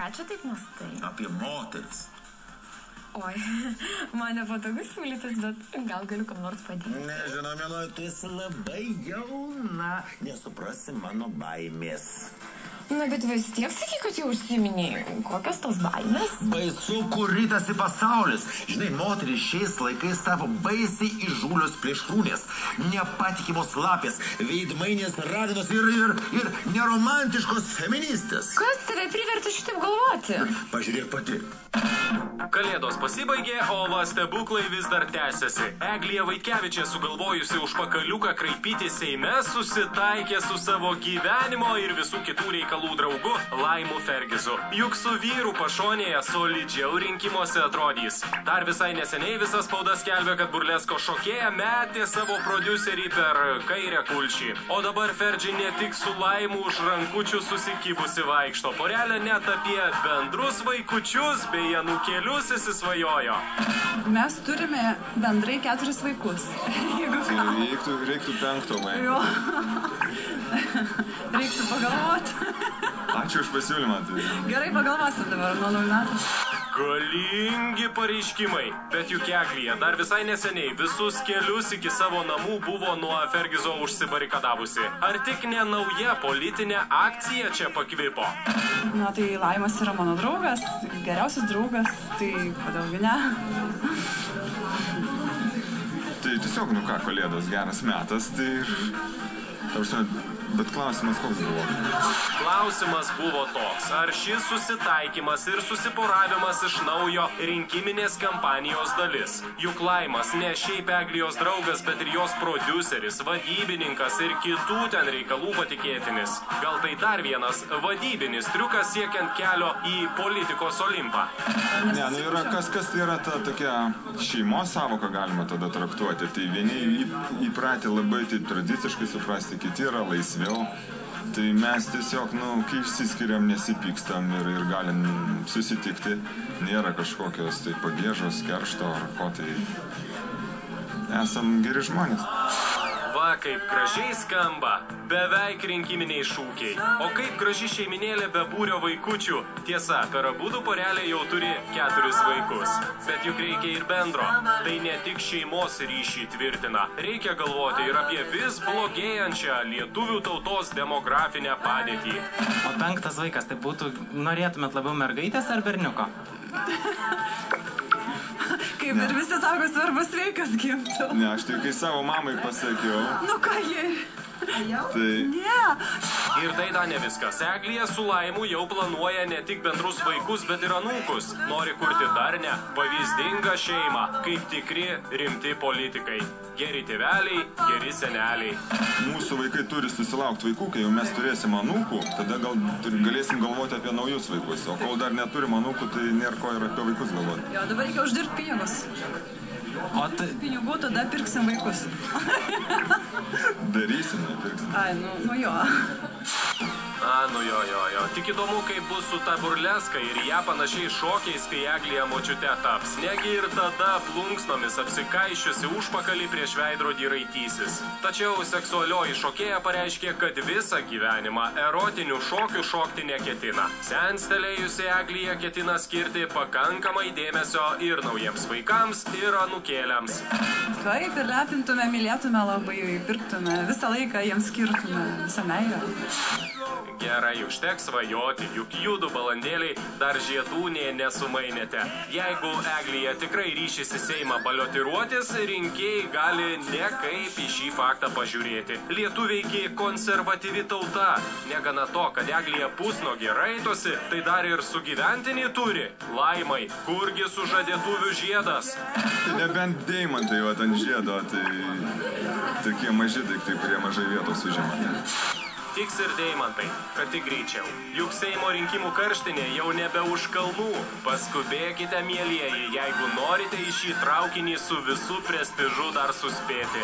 ką čia taip mastai? Apie moteris. Oi, man nepatogu siūlytis, bet gal galiu kam nors padėti. Nežinau, mieloji, tu esi labai jauna. Nesuprasi mano baimės. Na, bet vis tiek sakyk, kad jau užsiminėjai. Kokios tos baimės? Baisu, kur rytasi pasaulis. Žinai, moteris šiais laikais tavo baisiai įžūlios plėšrūnės, nepatikimos lapės, veidmainės raganos ir neromantiškos feministės. Kas tave privertė šitaip galvoti? Pažiūrėk pati. Kalėdos pasibaigė, o va stebuklai vis dar tęsiasi. Eglija Vaitkevičė, sugalvojusi užpakaliuką kraipyti Seime, susitaikė su savo gyvenimo ir visų kitų reikalų draugu Laimu Fergisu. Juk su vyru pašonėje solidžiau rinkimuose atrodys. Dar visai neseniai visas spauda skelbė, kad burlesko šokėja metė savo prodiuserį per kairę kulšį. O dabar Fergi ne tik su Laimu už rankučių susikibusi vaikšto. Porelė net apie bendrus vaikučius bei anūkėlius įsisvajojo. Mes turime bendrai 4 vaikus. Reiktų 5, man. Jo. Reiktų pagalvoti. Ačiū už pasiūlymą. Gerai, pagalvosim dabar nuo 0 metų. Galingi pareiškimai, bet juk Eglija dar visai neseniai visus kelius iki savo namų buvo nuo Fergizo užsibarikadavusi. Ar tik ne nauja politinė akcija čia pakvipo? Na, tai Laimas yra mano draugas, geriausias draugas, tai kodėlgi ne? Tai tiesiog, Kalėdos geras metas, tai bet klausimas koks buvo? Klausimas buvo toks, ar šis susitaikymas ir susiporavimas iš naujo rinkiminės kampanijos dalis. Juk Laimas ne šiaip Eglijos draugas, bet ir jos prodiuseris, vadybininkas ir kitų ten reikalų patikėtinis. Gal tai dar vienas vadybinis triukas siekiant kelio į politikos Olimpą? Ne, kas tai yra ta tokia šeimos savoka galima tada traktuoti. Tai vieni įpratę labai taip tradiciškai suprasti, kiti yra laisviau. Tai mes tiesiog, kai išsiskiriam, nesipykstam ir galim susitikti. Nėra kažkokios tai pagiežos, keršto ar ko tai. Esam geri žmonės. Va, kaip gražiai skamba, beveik rinkiminiai šūkiai. O kaip graži šeiminėlė be būrio vaikučių. Tiesa, per abudu porelė jau turi 4 vaikus. Bet juk reikia ir bendro. Tai ne tik šeimos ryšį tvirtina. Reikia galvoti ir apie vis blogėjančią lietuvių tautos demografinę padėtį. O 5 vaikas, tai būtų, norėtumėt labiau mergaitės ar berniuko? Kaip ir visi sako, svarbus vaikas gimtų. Ne, aš tai kai savo mamai pasakiau. Ką jie? Tai... Ne. Ir tai dar ne viskas. Eglija su Laimu jau planuoja ne tik bendrus vaikus, bet ir anūkus. Nori kurti darnę, pavyzdingą šeimą, kaip tikri, rimti politikai. Geri tėveliai, geri seneliai. Mūsų vaikai turi susilaukti vaikų, kai jau mes turėsim anūkų, tada galėsim galvoti apie naujus vaikus. O kol dar neturim anūkų, tai nėra ko ir apie vaikus galvoti. Jo, dabar reikia uždirbti pinigus. Pinigų, tada pirksim vaikus. Darysim, nepirksim. Ai, jo. Jo. Tik įdomu, kaip bus su ta burleska ir ją panašiai šokiais, kai Eglija močiute taps. Negi ir tada plunksnomis apsikaišiusi užpakalį prieš veidrodį raitysis. Tačiau seksualioji šokėja pareiškė, kad visą gyvenimą erotinių šokių šokti neketina. Senstelėjusi Eglija ketina skirti pakankamai dėmesio ir naujiems vaikams, ir anūkėliams. Kaip ir lepintume, mylėtume labai, pirktume, visą laiką jiems skirtume, visą meilę. Gerai, užteks svajoti, juk jūdu balandėliai dar žiedų nė nesumainėte. Jeigu Eglija tikrai ryšis į Seimą baliotiruotis, rinkėjai gali nekaip į šį faktą pažiūrėti. Lietuviai konservatyvi tauta. Negana to, kad Eglija pusnuogė raitosi, tai dar ir sugyventinį turi. Laimai, kurgi sužadėtuvių žiedas? Tai nebent deimantai ant žiedo, tai tokie maži daiktai, kurie mažai vietos užima. Tiks ir deimantai, kad tik greičiau. Juk Seimo rinkimų karštinė jau nebe už kalnų. Paskubėkite, mielieji, jeigu norite į šį traukinį su visu prestižu dar suspėti.